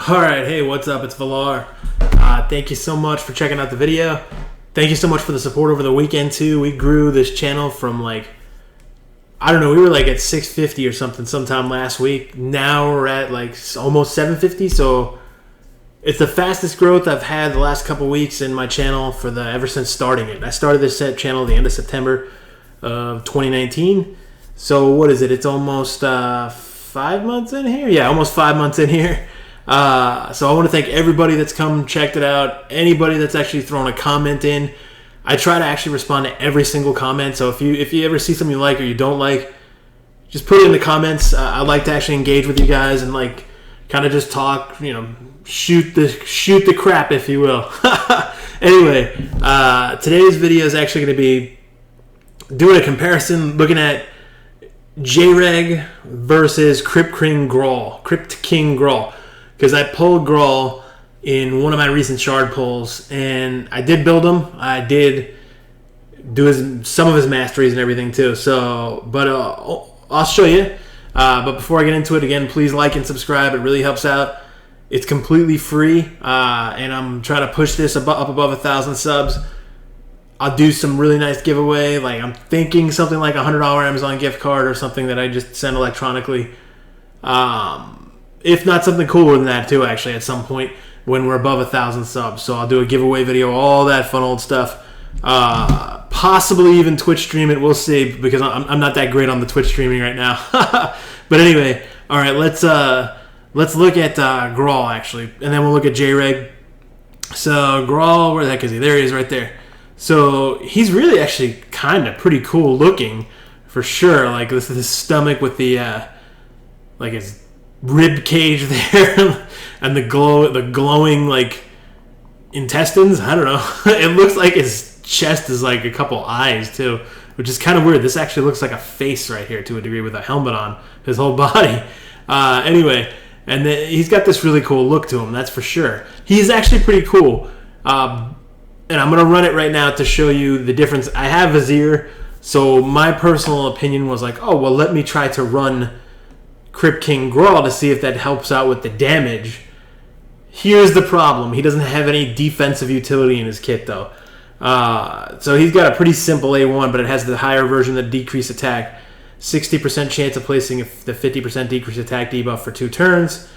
Alright, hey, what's up? It's Valar. Thank you so much for checking out the video. Thank you so much for the support over the weekend, too. We grew this channel from, like, I don't know, we were, like, at 650 or something sometime last week. Now we're at, like, almost 750, so it's the fastest growth I've had the last couple weeks in my channel ever since starting it. I started this channel at the end of September of 2019. So, what is it? It's almost 5 months in here? Yeah, almost 5 months in here. So I want to thank everybody that's come checked it out. Anybody that's actually thrown a comment in. I try to actually respond to every single comment. So if you ever see something you like or you don't like, just put it in the comments. I like to actually engage with you guys and like kind of just talk. You know, shoot the crap, if you will. Anyway, today's video is actually going to be doing a comparison, looking at Jareg versus Crypt King Ghrul. Because I pulled Graal in one of my recent shard pulls, and I did build him. I did do some of his masteries and everything too. So, but I'll show you. But before I get into it, again, please like and subscribe. It really helps out. It's completely free, and I'm trying to push this up above 1,000 subs. I'll do some really nice giveaway. Like I'm thinking something like a $100 Amazon gift card or something that I just send electronically. If not something cooler than that too, actually, at some point when we're above 1,000 subs. So I'll do a giveaway video, all that fun old stuff. Possibly even Twitch stream it. We'll see, because I'm not that great on the Twitch streaming right now. But anyway, all right, let's look at Graal actually, and then we'll look at Jareg. So Graal, where the heck is he? There he is, right there. So he's really actually kind of pretty cool looking, for sure. Like this is his stomach with the like his rib cage there and the glowing like intestines. I don't know. It looks like his chest is like a couple eyes too, which is kind of weird. This actually looks like a face right here to a degree with a helmet on his whole body. Anyway, and he's got this really cool look to him, that's for sure. He's actually pretty cool. And I'm going to run it right now to show you the difference. I have Vizier, so my personal opinion was like, oh, well, let me try to run Crypt King Graal to see if that helps out with the damage. Here's the problem. He doesn't have any defensive utility in his kit, though. So he's got a pretty simple A1, but it has the higher version that decrease attack. 60% chance of placing the 50% decrease attack debuff for 2 turns.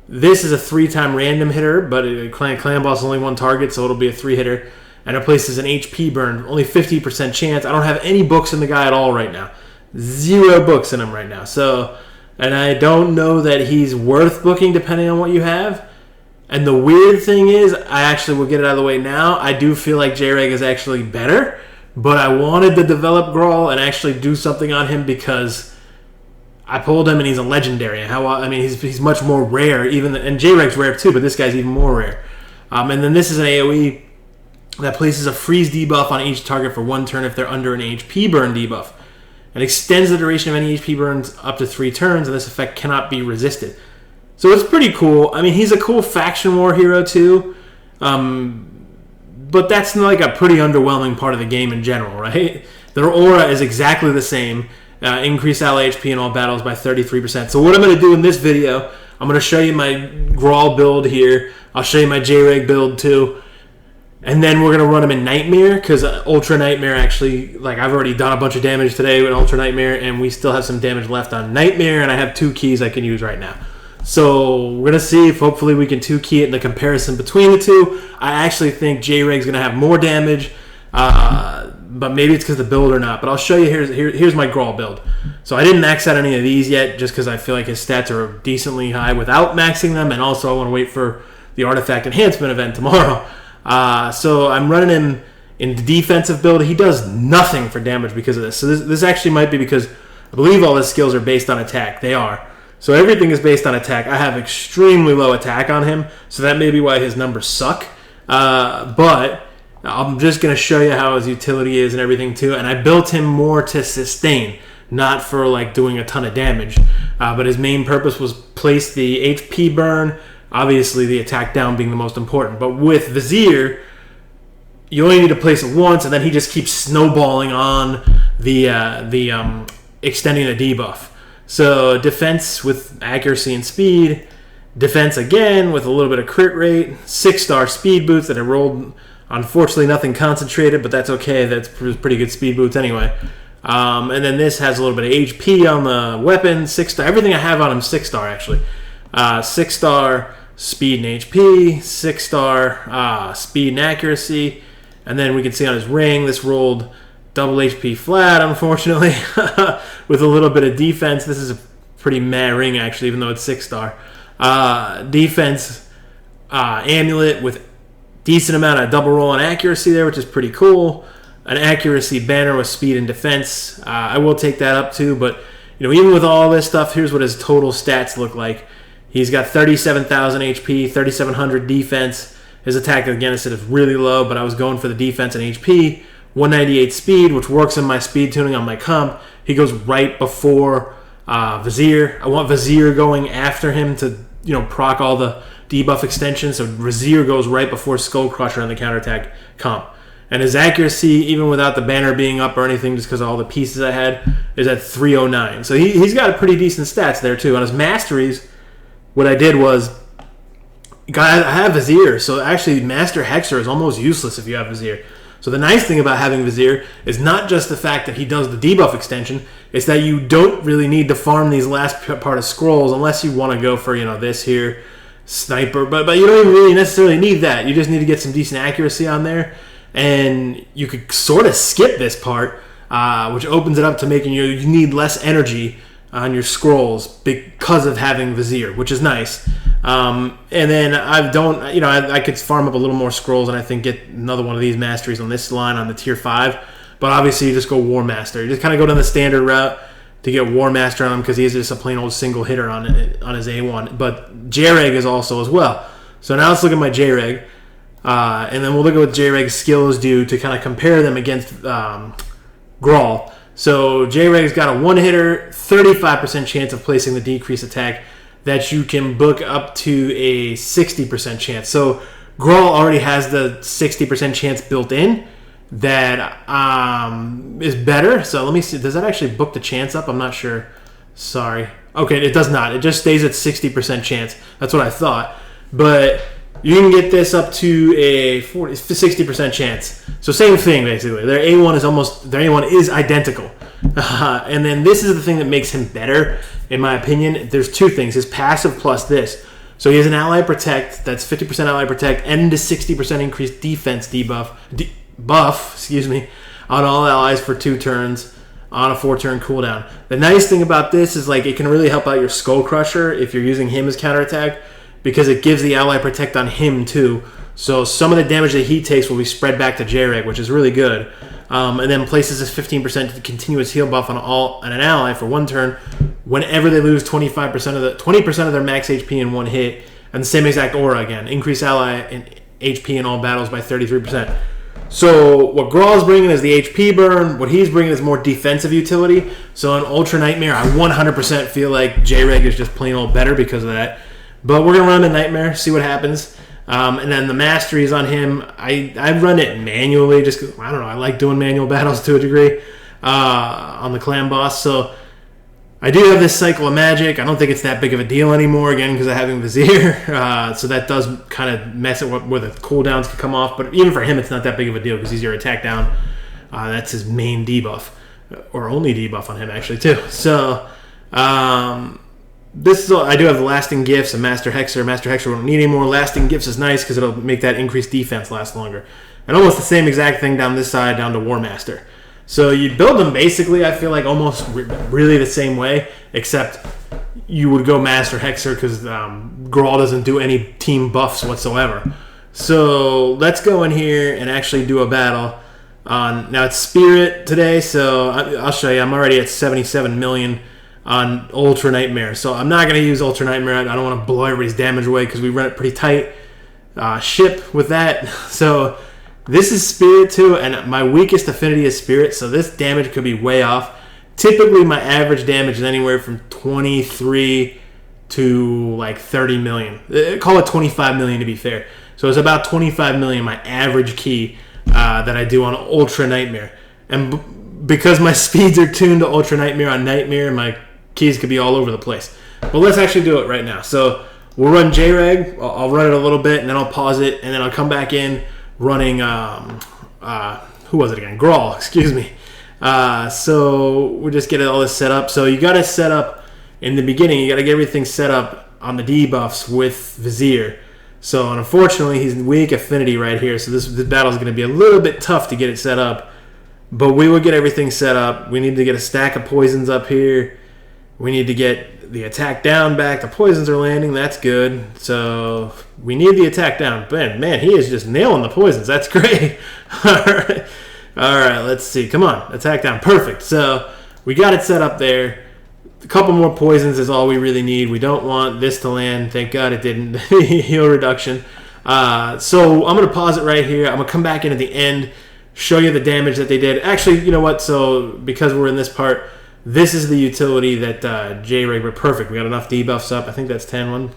This is a 3-time random hitter, but clan boss is only 1 target, so it'll be a 3-hitter. And it places an HP burn, only 50% chance. I don't have any books in the guy at all right now. 0 books in him right now. So, and I don't know that he's worth booking depending on what you have. And the weird thing is, I actually will get it out of the way now. I do feel like Jareg is actually better, but I wanted to develop Graal and actually do something on him because I pulled him and he's a legendary. He's much more rare, and Jareg's rare too, but this guy's even more rare. And then this is an AoE that places a freeze debuff on each target for 1 turn if they're under an HP burn debuff. It extends the duration of any HP burns up to 3 turns, and this effect cannot be resisted. So it's pretty cool. I mean, he's a cool faction war hero too, but that's like a pretty underwhelming part of the game in general, right? Their aura is exactly the same. Increase ally HP in all battles by 33%. So what I'm going to do in this video, I'm going to show you my Graal build here. I'll show you my Jareg build too. And then we're going to run him in Nightmare, because Ultra Nightmare actually, like I've already done a bunch of damage today with Ultra Nightmare, and we still have some damage left on Nightmare, and I have 2 keys I can use right now. So we're going to see if hopefully we can 2-key it in the comparison between the two. I actually think Jareg's going to have more damage, but maybe it's because of the build or not. But I'll show you. Here's my Graal build. So I didn't max out any of these yet, just because I feel like his stats are decently high without maxing them, and also I want to wait for the Artifact Enhancement event tomorrow. So I'm running him in the defensive build. He does nothing for damage because of this. So this actually might be because I believe all his skills are based on attack. They are. So everything is based on attack. I have extremely low attack on him, so that may be why his numbers suck. But I'm just going to show you how his utility is and everything too. And I built him more to sustain, not for like doing a ton of damage. But his main purpose was place the HP burn, obviously the attack down being the most important. But with Vizier, you only need to place it once, and then he just keeps snowballing on the extending the debuff. So defense with accuracy and speed, Defense again with a little bit of crit rate. 6-star speed boots that I rolled. Unfortunately, nothing concentrated, but that's okay. That's pretty good speed boots anyway. And then this has a little bit of HP on the weapon. 6-star. Everything I have on him 6-star actually. 6-star speed and HP. 6-star speed and accuracy. And then we can see on his ring, this rolled double HP flat, unfortunately, with a little bit of defense. This is a pretty meh ring actually, even though it's 6-star. Defense amulet with decent amount of double roll and accuracy there, which is pretty cool. An accuracy banner with speed and defense. I will take that up too, but even with all this stuff, here's what his total stats look like. He's got 37,000 HP, 3,700 defense. His attack, again, I said is really low, but I was going for the defense and HP. 198 speed, which works in my speed tuning on my comp. He goes right before Vizier. I want Vizier going after him to proc all the debuff extensions, so Vizier goes right before Skull Crusher on the counterattack comp. And his accuracy, even without the banner being up or anything, just because of all the pieces I had, is at 309. So he's got a pretty decent stats there too. On his masteries, what I did was, I have Vizier, so actually Master Hexer is almost useless if you have Vizier. So the nice thing about having Vizier is not just the fact that he does the debuff extension, it's that you don't really need to farm these last part of scrolls unless you want to go for, this here, sniper. But you don't even really necessarily need that. You just need to get some decent accuracy on there. And you could sort of skip this part, which opens it up to making you need less energy on your scrolls because of having Vizier, which is nice. And then I could farm up a little more scrolls and I think get another one of these masteries on this line on the tier 5. But obviously you just go War Master. You just kind of go down the standard route to get War Master on him because he's just a plain old single hitter on his A1. But Jareg is also as well. So now let's look at my Jareg. And then we'll look at what Jareg's skills do to kind of compare them against Graal. So Jareg's got a one-hitter, 35% chance of placing the decrease attack that you can book up to a 60% chance. So Ghrul already has the 60% chance built in that is better. So let me see. Does that actually book the chance up? I'm not sure. Sorry. Okay, it does not. It just stays at 60% chance. That's what I thought. But you can get this up to a 60% chance. So same thing, basically. Their A1 is identical. And then this is the thing that makes him better, in my opinion. There's two things. His passive plus this. So he has an ally protect, that's 50% ally protect, and a 60% increased defense buff on all allies for 2 turns on a 4-turn cooldown. The nice thing about this is it can really help out your Skull Crusher if you're using him as counterattack, because it gives the ally protect on him too. So some of the damage that he takes will be spread back to Jareg, which is really good. And then places his 15% continuous heal buff on an ally for 1 turn whenever they lose 20% of their max HP in 1 hit. And the same exact aura again. Increase ally in HP in all battles by 33%. So what Graal's bringing is the HP burn. What he's bringing is more defensive utility. So in Ultra Nightmare, I 100% feel like Jareg is just plain old better because of that. But we're going to run him in Nightmare, see what happens. And then the masteries on him, I run it manually just because, I don't know, I like doing manual battles to a degree on the clan boss. So I do have this Cycle of Magic. I don't think it's that big of a deal anymore, again, because of having Vizier. So that does kind of mess it where the cooldowns can come off. But even for him, it's not that big of a deal because he's your attack down. That's his main debuff, or only debuff on him, actually, too. So this is all, I do have the Lasting Gifts and Master Hexer. Master Hexer won't need any more. Lasting Gifts is nice because it'll make that increased defense last longer. And almost the same exact thing down this side, down to War Master. So you build them basically, I feel like, almost really the same way, except you would go Master Hexer because Graal doesn't do any team buffs whatsoever. So let's go in here and actually do a battle. Now it's Spirit today, so I'll show you. I'm already at 77 million on Ultra Nightmare. So I'm not going to use Ultra Nightmare. I don't want to blow everybody's damage away because we run it pretty tight ship with that. So this is Spirit too, and my weakest affinity is Spirit, so this damage could be way off. Typically my average damage is anywhere from 23 to 30 million. Call it 25 million to be fair. So it's about 25 million my average key that I do on Ultra Nightmare. And because my speeds are tuned to Ultra Nightmare on Nightmare, my keys could be all over the place. But let's actually do it right now. So we'll run Jareg. I'll run it a little bit, and then I'll pause it, and then I'll come back in running, who was it again? Graal, excuse me. So we'll just get all this set up. So you got to set up, in the beginning, you got to get everything set up on the debuffs with Vizier. So unfortunately, he's weak affinity right here, so this battle is going to be a little bit tough to get it set up. But we will get everything set up. We need to get a stack of poisons up here. We need to get the attack down back. The poisons are landing. That's good. So we need the attack down. Man, he is just nailing the poisons. That's great. All right, let's see. Come on, attack down. Perfect. So we got it set up there. A couple more poisons is all we really need. We don't want this to land. Thank God it didn't. Heal reduction. So I'm going to pause it right here. I'm going to come back in at the end, show you the damage that they did. Actually, you know what? So because we're in this part, this is the utility that Jareg were perfect. We got enough debuffs up. I think that's 10.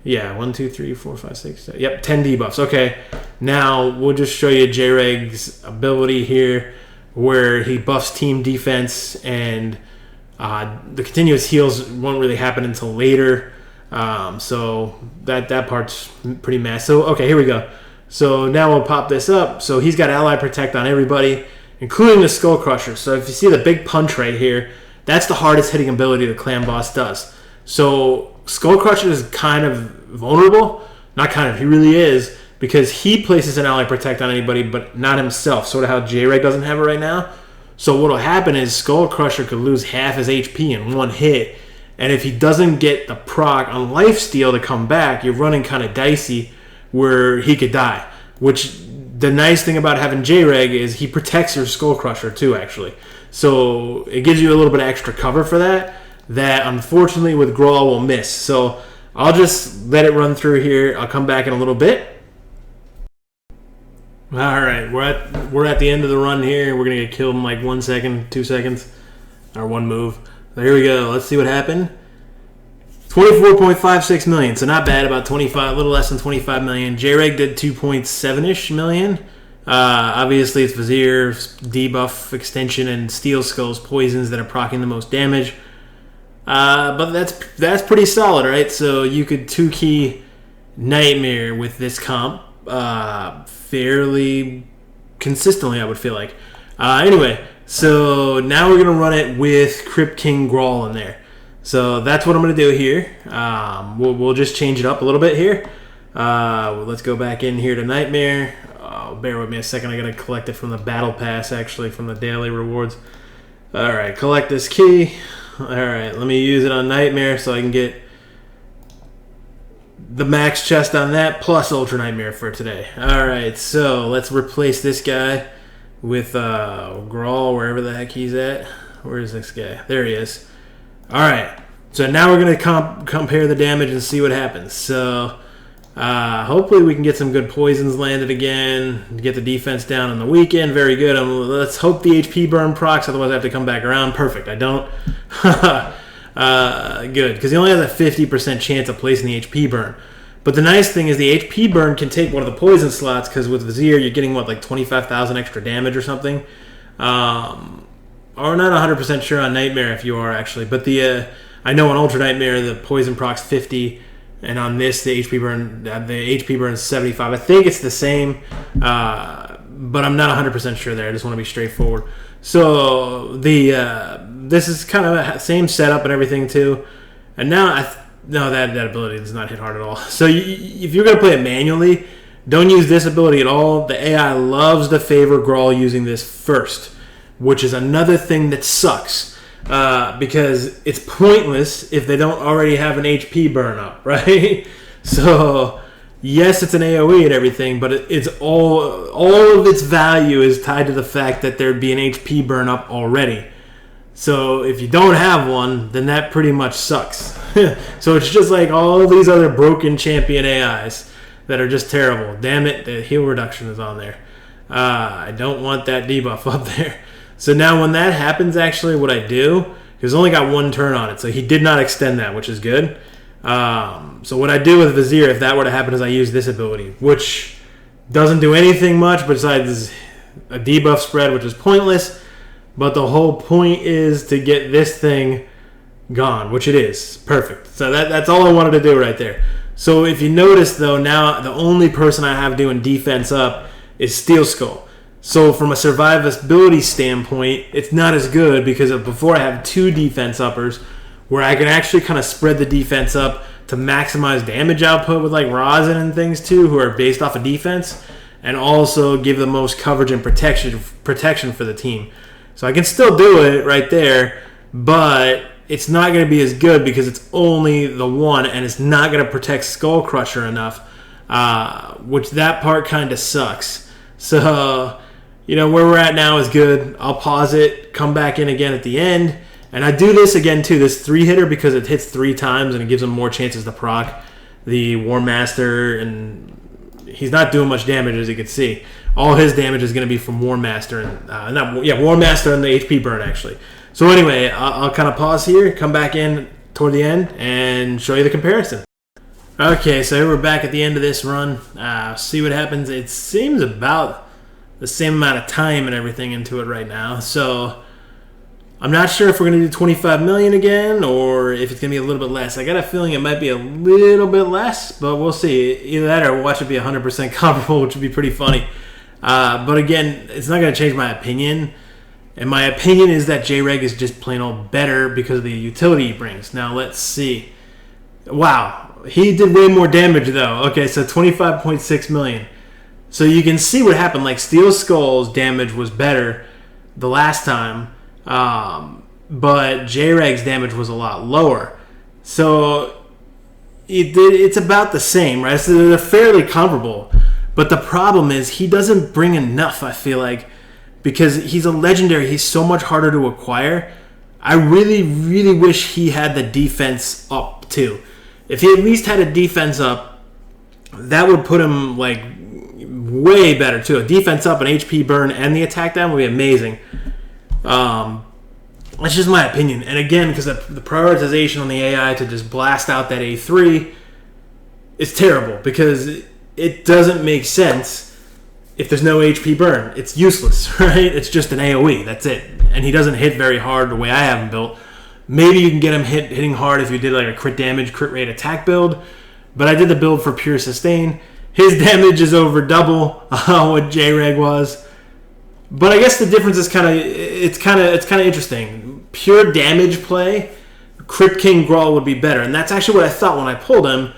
Yeah, 1, 2, 3, 4, 5, 6. Yep, 10 debuffs. Okay, now we'll just show you Jareg's ability here, where he buffs team defense, and the continuous heals won't really happen until later. So that part's pretty massive. So okay, here we go. So now we'll pop this up. So he's got ally protect on everybody, including the Skull Crusher. So if you see the big punch right here, that's the hardest hitting ability the clan boss does. So Skull Crusher is kind of vulnerable. Not kind of, he really is, because he places an ally protect on anybody, but not himself. Sort of how Jareg doesn't have it right now. So what will happen is Skull Crusher could lose half his HP in one hit. And if he doesn't get the proc on lifesteal to come back, you're running kind of dicey where he could die. Which, the nice thing about having Jareg is he protects your Skull Crusher too, actually. So it gives you a little bit of extra cover for that unfortunately with Ghrul will miss. So I'll just let it run through here. I'll come back in a little bit. All right, we're at the end of the run here. We're gonna get killed in like 1 second, 2 seconds, or one move. So here we go. Let's see what happened. 24.56 million, so not bad. About 25, a little less than 25 million. Jareg did 2.7-ish million. Obviously, it's Vizier, debuff, extension, and Steel Skull's poisons that are proccing the most damage. But that's pretty solid, right? So you could 2-key Nightmare with this comp fairly consistently, I would feel like. Anyway, so now we're going to run it with Crypt King Graal in there. So that's what I'm going to do here. We'll just change it up a little bit here. Let's go back in here to Nightmare. Bear with me a second. I got to collect it from the Battle Pass, actually, from the daily rewards. All right, collect this key. All right, let me use it on Nightmare so I can get the max chest on that plus Ultra Nightmare for today. All right, so let's replace this guy with Graal, wherever the heck he's at. Where is this guy? There he is. All right, so now we're going to compare the damage and see what happens. So hopefully we can get some good poisons landed again, get the defense down on the weekend. Very good. Let's hope the HP burn procs, otherwise I have to come back around. Perfect. I don't. Good, because he only has a 50% chance of placing the HP burn. But the nice thing is the HP burn can take one of the poison slots, because with Vizier you're getting, what, like 25,000 extra damage or something? Or not 100% sure on Nightmare if you are, actually. But I know on Ultra Nightmare the poison procs 50, and on this the HP burn is 75. I think it's the same, but I'm not 100% sure there. I just want to be straightforward. So this is kind of the same setup and everything too. And now no, that ability does not hit hard at all. So if you're going to play it manually, don't use this ability at all. The AI loves to favor Graal using this first, which is another thing that sucks. Because it's pointless if they don't already have an HP burn up, right? So yes, it's an AoE and everything, but it's all of its value is tied to the fact that there'd be an HP burn up already. So if you don't have one, then that pretty much sucks. So it's just like all these other broken champion AIs that are just terrible. Damn it, the heal reduction is on there. I don't want that debuff up there. So now when that happens, actually what I do, because only got one turn on it, so he did not extend that, which is good. So what I do with Vizier, if that were to happen, is I use this ability, which doesn't do anything much besides a debuff spread, which is pointless. But the whole point is to get this thing gone, which it is. Perfect. So that's all I wanted to do right there. So if you notice, though, now the only person I have doing defense up is Steel Skull. So from a survivability standpoint, it's not as good because before I have 2 defense uppers where I can actually kind of spread the defense up to maximize damage output with like rosin and things too, who are based off of defense, and also give the most coverage and protection for the team. So I can still do it right there, but it's not going to be as good because it's only the one, and it's not going to protect Skull Crusher enough, which that part kind of sucks. So, you know, where we're at now is good. I'll pause it, come back in again at the end, and I do this again too, this 3-hitter, because it hits 3 times and it gives him more chances to proc the War Master, and he's not doing much damage, as you can see. All his damage is going to be from War Master and War Master and the HP burn, actually. So anyway, I'll kind of pause here, come back in toward the end, and show you the comparison. Okay, so here we're back at the end of this run. See what happens. It seems about the same amount of time and everything into it right now. So I'm not sure if we're going to do 25 million again or if it's going to be a little bit less. I got a feeling it might be a little bit less, but we'll see. Either that or we'll watch it be 100% comparable, which would be pretty funny. But again, it's not going to change my opinion. And my opinion is that Jareg is just plain old better because of the utility he brings. Now, let's see. Wow. He did way more damage, though. Okay, so 25.6 million. So you can see what happened. Like, Steel Skull's damage was better the last time. But Jareg's damage was a lot lower. So it's about the same, right? So they're fairly comparable. But the problem is he doesn't bring enough, I feel like, because he's a legendary. He's so much harder to acquire. I really, really wish he had the defense up too. If he at least had a defense up, that would put him like way better too. A defense up, an HP burn, and the attack down would be amazing. That's just my opinion. And again, because the prioritization on the AI to just blast out that A3 is terrible, because it doesn't make sense if there's no HP burn. It's useless, right? It's just an AoE. That's it. And he doesn't hit very hard the way I have him built. Maybe you can get him hitting hard if you did like a crit damage, crit rate attack build. But I did the build for pure sustain. His damage is over double what Jareg was. But I guess the difference is kind of interesting. Pure damage play, Crypt King Graal would be better, and that's actually what I thought when I pulled him,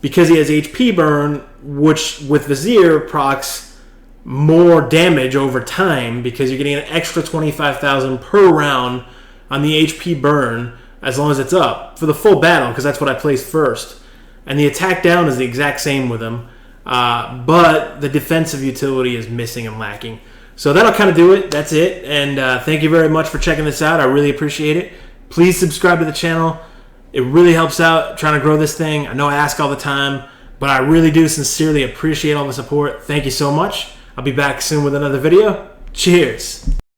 because he has HP burn, which with Vizier procs more damage over time, because you're getting an extra 25,000 per round on the HP burn as long as it's up for the full battle, because that's what I placed first. And the attack down is the exact same with him, but the defensive utility is missing and lacking. So that'll kind of do it. That's it. And thank you very much for checking this out. I really appreciate it. Please subscribe to the channel. It really helps out trying to grow this thing. I know I ask all the time, but I really do sincerely appreciate all the support. Thank you so much. I'll be back soon with another video. Cheers.